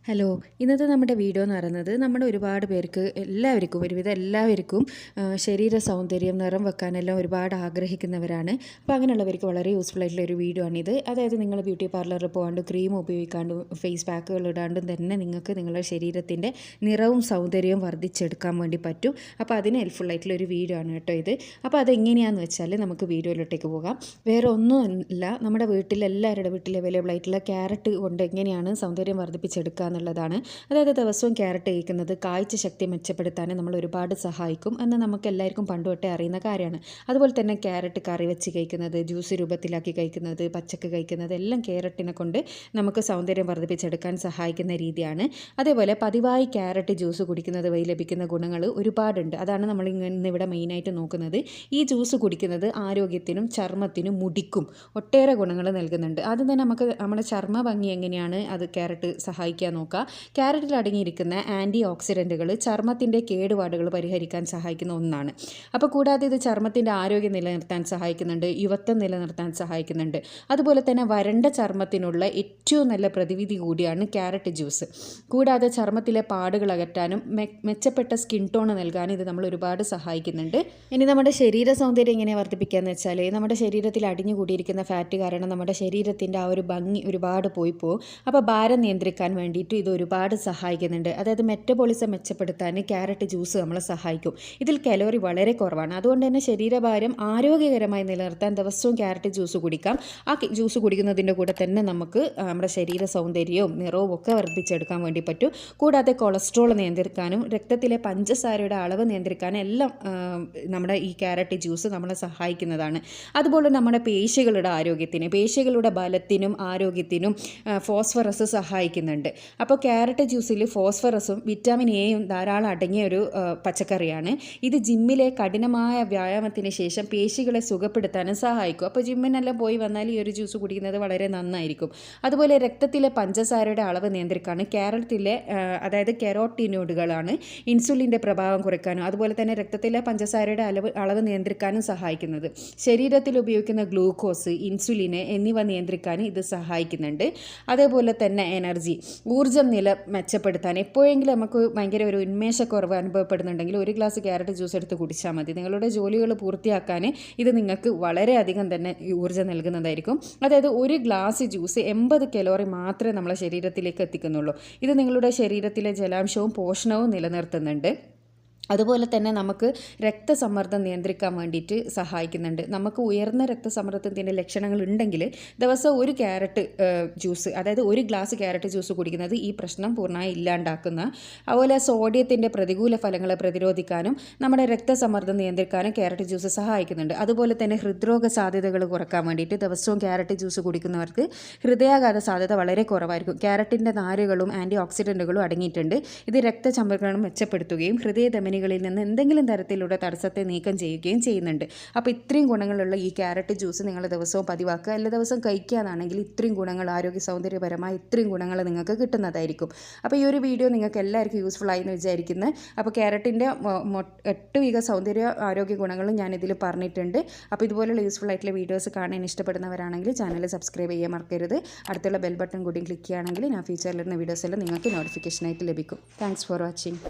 Hello, ഇന്നത്തെ നമ്മുടെ video എന്ന് പറയുന്നത് നമ്മുടെ ഒരുപാട് പേർക്ക് ഒരുവിധം എല്ലാവർക്കും ശരീര സൗന്ദര്യം നിറം വെക്കാനെല്ലാം ഒരുപാട് ആഗ്രഹിക്കുന്നവരാണ്. അപ്പോൾ അങ്ങനെയുള്ളവർക്ക് വളരെ യൂസ്ഫുൾ ആയിട്ടുള്ള ഒരു വീഡിയോ ആണിത്. അതായത് നിങ്ങൾ ബ്യൂട്ടി പാർലറിൽ പോകാണ്ട് ക്രീം ഉപയോഗിക്കാണ്ടും ഫേസ് പാക്കുകൾ ഇടാണ്ടും തന്നെ നിങ്ങൾക്ക് നിങ്ങളുടെ ശരീരത്തിൻ്റെ നിറവും സൗന്ദര്യവും വർദ്ധിച്ചെടുക്കാൻ വേണ്ടി പറ്റും. അപ്പോൾ അതിന് ഹെൽപ്ഫുൾ ആയിട്ടുള്ള ഒരു വീഡിയോ ആണ് കേട്ടോ ഇത്. അപ്പോൾ അതെങ്ങനെയാണെന്ന് വെച്ചാൽ നമുക്ക് വീഡിയോയിലോട്ടേക്ക് പോകാം. വേറെ ഒന്നുമില്ല, നമ്മുടെ എല്ലാവരുടെ വീട്ടിൽ അവൈലബിൾ ആയിട്ടുള്ള ക്യാരറ്റ് കൊണ്ട് എങ്ങനെയാണ് സൗന്ദര്യം വർദ്ധിപ്പിച്ചെടുക്കുക എന്നുള്ളതാണ്. അതായത് ദിവസവും ക്യാരറ്റ് കഴിക്കുന്നത് കാഴ്ച ശക്തി മെച്ചപ്പെടുത്താൻ നമ്മൾ ഒരുപാട് സഹായിക്കും എന്ന് നമുക്ക് എല്ലാവർക്കും പണ്ടുതൊട്ടേ അറിയുന്ന കാര്യമാണ്. അതുപോലെ തന്നെ ക്യാരറ്റ് കറി വെച്ച് കഴിക്കുന്നത്, ജ്യൂസ് രൂപത്തിലാക്കി കഴിക്കുന്നത്, പച്ചക്ക് കഴിക്കുന്നത് എല്ലാം ക്യാരറ്റിനെ കൊണ്ട് നമുക്ക് സൗന്ദര്യം വർദ്ധിപ്പിച്ചെടുക്കാൻ സഹായിക്കുന്ന രീതിയാണ്. അതേപോലെ പതിവായി ക്യാരറ്റ് ജ്യൂസ് കുടിക്കുന്നത് വഴി ലഭിക്കുന്ന ഗുണങ്ങൾ ഒരുപാടുണ്ട്. അതാണ് നമ്മൾ ഇന്നിവിടെ മെയിനായിട്ട് നോക്കുന്നത്. ഈ ജ്യൂസ് കുടിക്കുന്നത് ആരോഗ്യത്തിനും ചർമ്മത്തിനും മുടിക്കും ഒട്ടേറെ ഗുണങ്ങൾ നൽകുന്നുണ്ട്. ആദ്യം തന്നെ നമുക്ക് നമ്മുടെ ചർമ്മ ഭംഗി എങ്ങനെയാണ് അത് ക്യാരറ്റ് സഹായിക്കാൻ നോക്കുക. ക്യാരറ്റിൽ അടങ്ങിയിരിക്കുന്ന ആൻറ്റി ഓക്സിഡൻറ്റുകൾ ചർമ്മത്തിൻ്റെ കേടുപാടുകൾ പരിഹരിക്കാൻ സഹായിക്കുന്ന ഒന്നാണ്. അപ്പോൾ കൂടാതെ ഇത് ചർമ്മത്തിൻ്റെ ആരോഗ്യം നിലനിർത്താൻ സഹായിക്കുന്നുണ്ട്, യുവത്വം നിലനിർത്താൻ സഹായിക്കുന്നുണ്ട്. അതുപോലെ തന്നെ വരണ്ട ചർമ്മത്തിനുള്ള ഏറ്റവും നല്ല പ്രതിവിധി കൂടിയാണ് ക്യാരറ്റ് ജ്യൂസ്. കൂടാതെ ചർമ്മത്തിലെ പാടുകൾ അകറ്റാനും മെച്ചപ്പെട്ട സ്കിൻ ടോൺ നൽകാനും ഇത് നമ്മൾ ഒരുപാട് സഹായിക്കുന്നുണ്ട്. ഇനി നമ്മുടെ ശരീര സൗന്ദര്യം എങ്ങനെ വർദ്ധിപ്പിക്കുകയെന്ന് വെച്ചാൽ നമ്മുടെ ശരീരത്തിൽ അടിഞ്ഞുകൂടിയിരിക്കുന്ന ഫാറ്റ് കാരണം നമ്മുടെ ശരീരത്തിൻ്റെ ആ ഒരു ഭംഗി ഒരുപാട് പോയി പോകും. അപ്പോൾ ഭാരം നിയന്ത്രിക്കാൻ വേണ്ടിയിട്ട് ഇത് ഒരുപാട് സഹായിക്കുന്നുണ്ട്. അതായത് മെറ്റബോളിസം മെച്ചപ്പെടുത്താൻ ക്യാരറ്റ് ജ്യൂസ് നമ്മളെ സഹായിക്കും. ഇതിൽ കലോറി വളരെ കുറവാണ്. അതുകൊണ്ട് തന്നെ ശരീരഭാരം ആരോഗ്യകരമായി നിലനിർത്താൻ ദിവസവും ക്യാരറ്റ് ജ്യൂസ് കുടിക്കാം. ആ ജ്യൂസ് കുടിക്കുന്നതിൻ്റെ കൂടെ തന്നെ നമുക്ക് നമ്മുടെ ശരീര സൗന്ദര്യവും നിറവും ഒക്കെ വർദ്ധിച്ചെടുക്കാൻ വേണ്ടി പറ്റും. കൂടാതെ കൊളസ്ട്രോൾ നിയന്ത്രിക്കാനും രക്തത്തിലെ പഞ്ചസാരയുടെ അളവ് നിയന്ത്രിക്കാനും എല്ലാം നമ്മുടെ ഈ ക്യാരറ്റ് ജ്യൂസ് നമ്മളെ സഹായിക്കുന്നതാണ്. അതുപോലെ നമ്മുടെ പേശികളുടെ ബലത്തിനും ആരോഗ്യത്തിനും ഫോസ്ഫറസ് സഹായിക്കുന്നുണ്ട്. അപ്പോൾ ക്യാരറ്റ് ജ്യൂസിൽ ഫോസ്ഫറസും വിറ്റാമിൻ എയും ധാരാളം അടങ്ങിയ ഒരു പച്ചക്കറിയാണ്. ഇത് ജിമ്മിലെ കഠിനമായ വ്യായാമത്തിന് ശേഷം പേശികളെ സുഖപ്പെടുത്താനും സഹായിക്കും. അപ്പോൾ ജിമ്മിനെല്ലാം പോയി വന്നാൽ ഈ ഒരു ജ്യൂസ് കുടിക്കുന്നത് വളരെ നന്നായിരിക്കും. അതുപോലെ രക്തത്തിലെ പഞ്ചസാരയുടെ അളവ് നിയന്ത്രിക്കാനും ക്യാരറ്റിലെ അതായത് കെരോട്ടിനോയിഡുകളാണ് ഇൻസുലിൻ്റെ പ്രഭാവം കുറയ്ക്കാനും അതുപോലെ തന്നെ രക്തത്തിലെ പഞ്ചസാരയുടെ അളവ് നിയന്ത്രിക്കാനും സഹായിക്കുന്നത്. ശരീരത്തിൽ ഉപയോഗിക്കുന്ന ഗ്ലൂക്കോസ്, ഇൻസുലിന് എന്നിവ നിയന്ത്രിക്കാനും ഇത് സഹായിക്കുന്നുണ്ട്. അതേപോലെ തന്നെ ഊർജ്ജം നില മെച്ചപ്പെടുത്താൻ എപ്പോഴെങ്കിലും നമുക്ക് ഭയങ്കര ഒരു ഉന്മേഷക്കുറവ് അനുഭവപ്പെടുന്നുണ്ടെങ്കിൽ ഒരു ഗ്ലാസ് ക്യാരറ്റ് ജ്യൂസ് എടുത്ത് കുടിച്ചാൽ മതി. നിങ്ങളുടെ ജോലികൾ പൂർത്തിയാക്കാൻ ഇത് നിങ്ങൾക്ക് വളരെയധികം തന്നെ ഊർജ്ജം നൽകുന്നതായിരിക്കും. അതായത് ഒരു ഗ്ലാസ് ജ്യൂസ് 80 കലോറി മാത്രമേ നമ്മളെ ശരീരത്തിലേക്ക് എത്തിക്കുന്നുള്ളൂ. ഇത് നിങ്ങളുടെ ശരീരത്തിലെ ജലാംശവും പോഷണവും നിലനിർത്തുന്നുണ്ട്. അതുപോലെ തന്നെ നമുക്ക് രക്തസമ്മർദ്ദം നിയന്ത്രിക്കാൻ വേണ്ടിയിട്ട് സഹായിക്കുന്നുണ്ട്. നമുക്ക് ഉയർന്ന രക്തസമ്മർദ്ദത്തിൻ്റെ ലക്ഷണങ്ങൾ ഉണ്ടെങ്കിൽ ദിവസം ഒരു ക്യാരറ്റ് ജ്യൂസ്, അതായത് ഒരു ഗ്ലാസ് ക്യാരറ്റ് ജ്യൂസ് കുടിക്കുന്നത് ഈ പ്രശ്നം പൂർണ്ണമായി ഇല്ലാണ്ടാക്കുന്ന. അതുപോലെ സോഡിയത്തിൻ്റെ പ്രതികൂല ഫലങ്ങളെ പ്രതിരോധിക്കാനും നമ്മുടെ രക്തസമ്മർദ്ദം നിയന്ത്രിക്കാനും ക്യാരറ്റ് ജ്യൂസ് സഹായിക്കുന്നുണ്ട്. അതുപോലെ തന്നെ ഹൃദ്രോഗ സാധ്യതകൾ കുറക്കാൻ വേണ്ടിയിട്ട് ദിവസവും ക്യാരറ്റ് ജ്യൂസ് കുടിക്കുന്നവർക്ക് ഹൃദയാഘാത സാധ്യത വളരെ കുറവായിരിക്കും. ക്യാരറ്റിൻ്റെ നാരുകളും ആൻറ്റി ഓക്സിഡൻറ്റുകളും അടങ്ങിയിട്ടുണ്ട്. ഇത് രക്തചംക്രമണം മെച്ചപ്പെടുത്തുകയും ഹൃദയധമനി നിന്ന് എന്തെങ്കിലും തരത്തിലുള്ള തടസ്സത്തെ നീക്കം ചെയ്യുകയും ചെയ്യുന്നുണ്ട്. അപ്പോൾ ഇത്രയും ഗുണങ്ങളുള്ള ഈ ക്യാരറ്റ് ജ്യൂസ് നിങ്ങൾ ദിവസവും പതിവാക്കുക. എല്ലാ ദിവസവും കഴിക്കുകയാണെങ്കിൽ ഇത്രയും ഗുണങ്ങൾ, ആരോഗ്യ സൗന്ദര്യപരമായ ഇത്രയും ഗുണങ്ങൾ നിങ്ങൾക്ക് കിട്ടുന്നതായിരിക്കും. അപ്പോൾ ഈ ഒരു വീഡിയോ നിങ്ങൾക്ക് എല്ലാവർക്കും യൂസ്ഫുൾ ആയി എന്ന് വിചാരിക്കുന്നത്. അപ്പോൾ ക്യാരറ്റിൻ്റെ 8 വിധ സൗന്ദര്യ ആരോഗ്യ ഗുണങ്ങളും ഞാനിതിൽ പറഞ്ഞിട്ടുണ്ട്. അപ്പോൾ ഇതുപോലുള്ള യൂസ്ഫുൾ ആയിട്ടുള്ള വീഡിയോസ് കാണാൻ ഇഷ്ടപ്പെടുന്നവരാണെങ്കിൽ ചാനൽ സബ്സ്ക്രൈബ് ചെയ്യാൻ മറക്കരുത്. അടുത്തുള്ള ബെൽ ബട്ടൺ കൂടി ക്ലിക്ക് ചെയ്യുകയാണെങ്കിൽ ഞാൻ ഫ്യൂച്ചറിലിരുന്ന വീഡിയോസ് എല്ലാം നിങ്ങൾക്ക് നോട്ടിഫിക്കേഷനായിട്ട് ലഭിക്കും. Thanks for watching.